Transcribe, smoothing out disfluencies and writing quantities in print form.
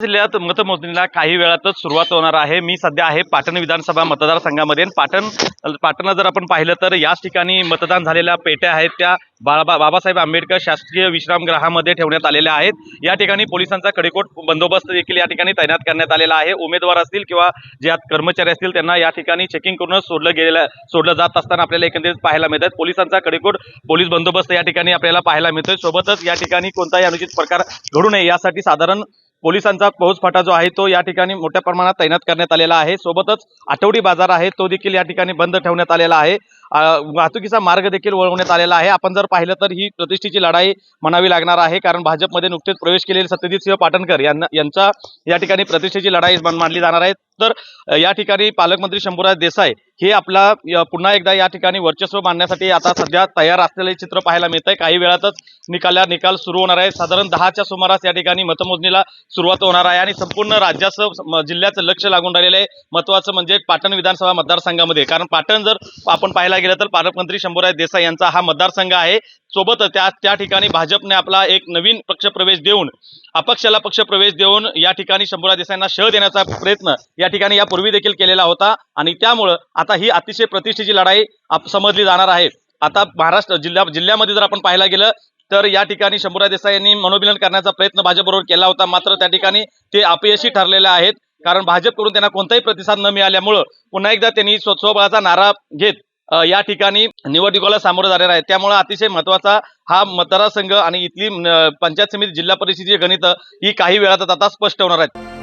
जिल्ह्यात मतमोजणीला काही वेळातच सुरुवात होणार आहे. मी सध्या आहे पाटण विधानसभा मतदारसंघामध्ये. पाटणला जर आपण पाहिलं तर याच ठिकाणी मतदान झालेल्या पेट्या आहेत त्या बाबासाहेब आंबेडकर शासकीय विश्रामगृहामध्ये ठेवण्यात आलेल्या आहेत. या ठिकाणी पोलिसांचा कडेकोट बंदोबस्त देखील या ठिकाणी तैनात करण्यात आलेला आहे. उमेदवार असतील किंवा जे कर्मचारी असतील त्यांना या ठिकाणी चेकिंग करून सोडलं जात असताना आपल्याला एकंदरीत पाहायला मिळतात. पोलिसांचा कडेकोट पोलीस बंदोबस्त या ठिकाणी आपल्याला पाहायला मिळतोय. सोबतच या ठिकाणी कोणताही अनुचित प्रकार घडू नये यासाठी साधारण पोलिसांचा फौजफाटा जो आहे तो या ठिकाणी मोठ्या प्रमाणात तैनात करण्यात आलेला आहे. सोबतच आठवडी बाजार आहे तो देखील या ठिकाणी बंद ठेवण्यात आलेला आहे. वाहतुकीचा मार्ग देखील वळवण्यात आलेला आहे. आपण जर पाहिलं तर ही प्रतिष्ठेची लढाई म्हणावी लागणार आहे, कारण भाजपमध्ये नुकतेच प्रवेश केलेले सत्यजित सिंह पाटणकर यांचा या ठिकाणी प्रतिष्ठेची लढाई मानली जाणार आहे. तर या ठिकाणी पालकमंत्री शंभूराज देसाई हे आपला पुन्हा एकदा या ठिकाणी वर्चस्व मांडण्यासाठी आता सध्या तयार असलेले चित्र पाहायला मिळतंय. काही वेळातच निकाल सुरू होणार आहे. साधारण 10च्या सुमारास या ठिकाणी मतमोजणीला सुरुवात होणार आहे आणि संपूर्ण राज्याचं जिल्ह्याचं लक्ष लागून राहिलेलं आहे. महत्वाचं म्हणजे पाटण विधानसभा मतदारसंघामध्ये, कारण पाटण जर आपण पाहायला गेलं तर पालकमंत्री शंभूराज देसाई यांचा हा मतदारसंघ आहे. सोबत त्या ठिकाणी भाजपने आपला एक नवीन पक्षप्रवेश देऊन अपक्षाला पक्षप्रवेश देऊन या ठिकाणी शंभूराज देसाईंना शह देण्याचा प्रयत्न या ठिकाणी यापूर्वी देखील केलेला होता आणि त्यामुळं आता ही अतिशय प्रतिष्ठेची लढाई समजली जाणार आहे. आता महाराष्ट्र जिल्ह्यामध्ये जर आपण पाहायला गेलं तर या ठिकाणी शंभूराज देसाई यांनी मनोमिलन करण्याचा प्रयत्न भाजपबरोबर केला होता, मात्र त्या ठिकाणी ते अपयशी ठरलेले आहेत. कारण भाजपकडून त्यांना कोणताही प्रतिसाद न मिळाल्यामुळं पुन्हा एकदा त्यांनी स्वबळाचा नारा घेत या ठिकाणी निवडणुकीला सामोरं जाणार आहे. त्यामुळे अतिशय महत्वाचा हा मतदारसंघ आणि इथली पंचायत समिती जिल्हा परिषदेची गणितं ही काही वेळातच आता स्पष्ट होणार आहेत.